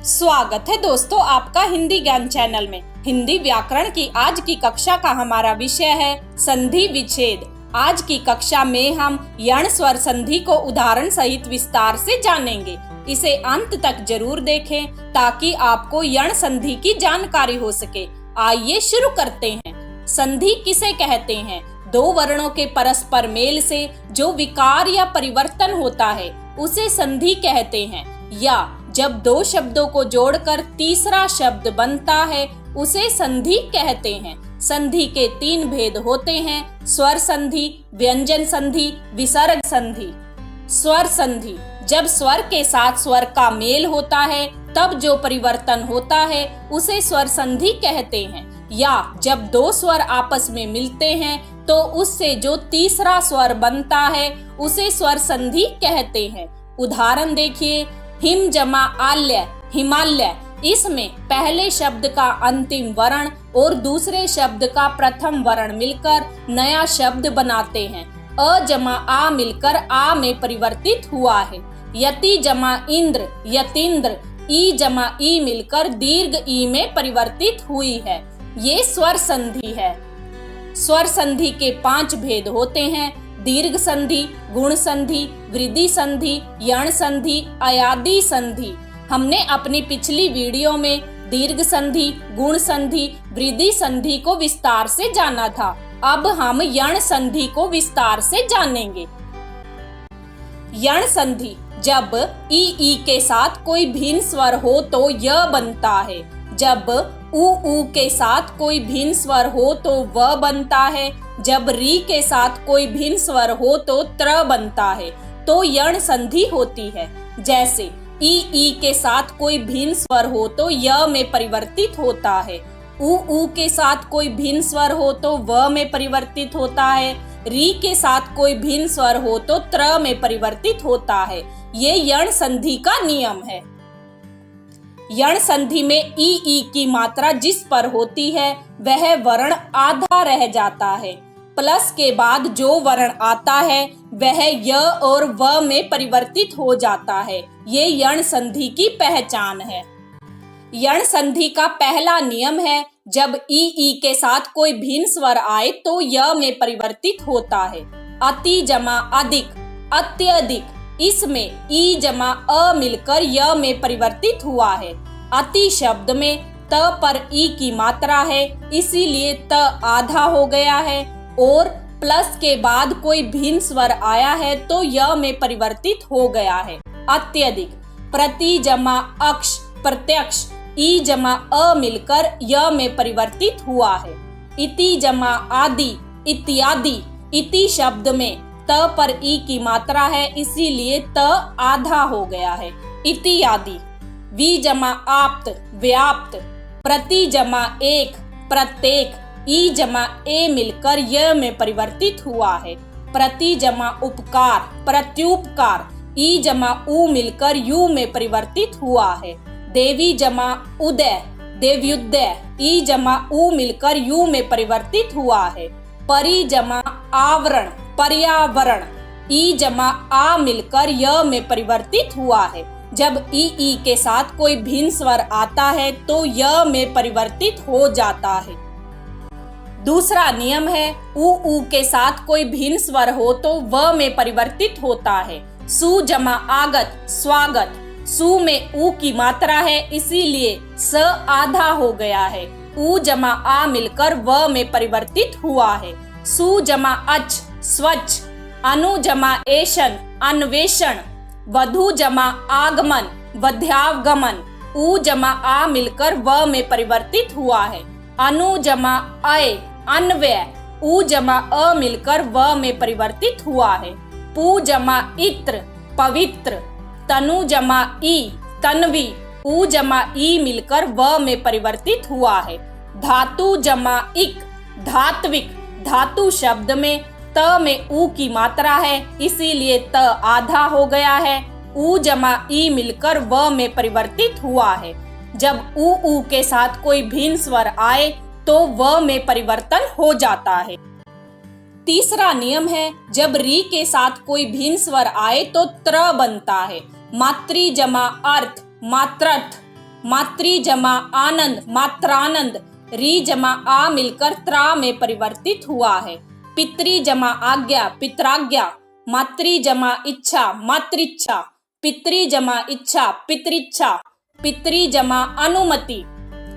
स्वागत है दोस्तों आपका हिंदी ज्ञान चैनल में। हिंदी व्याकरण की आज की कक्षा का हमारा विषय है संधि विच्छेद। आज की कक्षा में हम यण स्वर संधि को उदाहरण सहित विस्तार से जानेंगे। इसे अंत तक जरूर देखें ताकि आपको यण संधि की जानकारी हो सके। आइए शुरू करते हैं। संधि किसे कहते हैं? दो वर्णों के परस्पर मेल से जो विकार या परिवर्तन होता है उसे संधि कहते हैं, या जब दो शब्दों को जोड़कर तीसरा शब्द बनता है उसे संधि कहते हैं। संधि के तीन भेद होते हैं: स्वर संधि, व्यंजन संधि, विसर्ग संधि। स्वर संधि, जब स्वर के साथ स्वर का मेल होता है तब जो परिवर्तन होता है उसे स्वर संधि कहते हैं, या जब दो स्वर आपस में मिलते हैं तो उससे जो तीसरा स्वर बनता है उसे स्वर संधि कहते हैं। उदाहरण देखिए, हिम जमा आल्य, हिमालय। इसमें पहले शब्द का अंतिम वर्ण और दूसरे शब्द का प्रथम वर्ण मिलकर नया शब्द बनाते हैं। अ जमा आ मिलकर आ में परिवर्तित हुआ है। यति जमा इंद्र, यतीन्द्र। ई जमा ई मिलकर दीर्घ ई में परिवर्तित हुई है। ये स्वर संधि है। स्वर संधि के 5 भेद होते हैं: दीर्घ संधि, गुण संधि, वृद्धि संधि, यण संधि, अयादि संधि। हमने अपनी पिछली वीडियो में दीर्घ संधि, गुण संधि, वृद्धि संधि को विस्तार से जाना था। अब हम यण संधि को विस्तार से जानेंगे। यण संधि, जब ई के साथ कोई भिन्न स्वर हो तो य बनता है। जब उ के साथ कोई भिन्न स्वर हो तो व बनता है। जब री के साथ कोई भिन्न स्वर हो तो त्र बनता है, तो यण संधि होती है। जैसे ई के साथ कोई भिन्न स्वर हो तो य में परिवर्तित होता है। उ के साथ कोई भिन्न स्वर हो तो व में परिवर्तित होता है। री के साथ कोई भिन्न स्वर हो तो त्र में परिवर्तित होता है। ये यण संधि का नियम है। यण संधि में ई की मात्रा जिस पर होती है वह वर्ण आधा रह जाता है। प्लस के बाद जो वर्ण आता है वह य और व में परिवर्तित हो जाता है। ये यण संधि की पहचान है। यण संधि का पहला नियम है, जब ई के साथ कोई भिन्न स्वर आए तो य में परिवर्तित होता है। अति जमा अधिक, अत्यधिक। इसमें ई जमा अ मिलकर य में परिवर्तित हुआ है। अति शब्द में त पर ई की मात्रा है, इसीलिए त आधा हो गया है, और प्लस के बाद कोई भिन्न स्वर आया है तो य में परिवर्तित हो गया है। अत्यधिक। प्रति जमा अक्ष, प्रत्यक्ष। ई जमा अ मिलकर य में परिवर्तित हुआ है। इति जमा आदि, इत्यादि। इति शब्द में त पर ई की मात्रा है, इसीलिए त आधा हो गया है। इत्यादि। वि जमा आप्त, व्याप्त। प्रति जमा एक, प्रत्येक। ई जमा ए मिलकर य में परिवर्तित हुआ है। प्रति जमा उपकार, प्रत्युपकार। ई जमा उ मिलकर यू में परिवर्तित हुआ है। देवी जमा उदय, देव्युदय। ई जमा उ मिलकर यू में परिवर्तित हुआ है। परि जमा आवरण, पर्यावरण। ई जमा आ मिलकर य में परिवर्तित हुआ है। जब ई के साथ कोई भिन्न स्वर आता है तो य में परिवर्तित हो जाता है। दूसरा नियम है, उ के साथ कोई भिन्न स्वर हो तो व में परिवर्तित होता है। सु जमा आगत, स्वागत। सु में उ की मात्रा है, इसीलिए स आधा हो गया है। उ जमा आ मिलकर व में परिवर्तित हुआ है। सु जमा अच, स्वच्छ। अनु जमा एशन, अन्वेषण। वधु जमा आगमन, वध्यागमन। उ जमा आ मिलकर व में परिवर्तित हुआ है। अनु जमा अय, अन्वय। उ जमा अ मिलकर व में परिवर्तित हुआ है। पु जमा इत्र, पवित्र। तनु जमा ई, तन्वी। उ जमा ई मिलकर व में परिवर्तित हुआ है। धातु जमा इक, धात्विक। धातु शब्द में त में उ की मात्रा है, इसीलिए त आधा हो गया है। उ जमा ई मिलकर व में परिवर्तित हुआ है। जब उ के साथ कोई भिन्न स्वर आए तो व में परिवर्तन हो जाता है। तीसरा नियम है, जब री के साथ कोई भिन्न स्वर आए तो त्र बनता है। मातृ जमा अर्थ, मात्रर्थ। मातृ जमा आनंद मात्रानंद, री जमा आ मिलकर त्रा में परिवर्तित हुआ है। पितृ जमा आज्ञा पित्राज्ञा, मातृ जमा इच्छा मातृच्छा, पितृ जमा इच्छा पितृच्छा, पितृ जमा अनुमति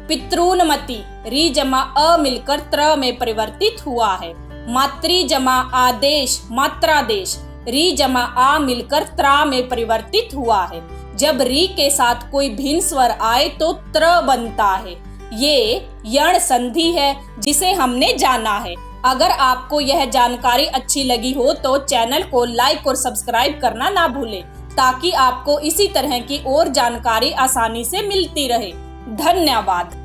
पितृनुमति, री जमा अ मिलकर त्र में परिवर्तित हुआ है। मातृ जमा आदेश मात्रादेश, री जमा आ मिलकर त्रा में परिवर्तित हुआ है। जब री के साथ कोई भिन्न स्वर आए तो त्र बनता है। ये यण संधि है जिसे हमने जाना है। अगर आपको यह जानकारी अच्छी लगी हो तो चैनल को लाइक और सब्सक्राइब करना ना भूलें, ताकि आपको इसी तरह की और जानकारी आसानी से मिलती रहे। धन्यवाद।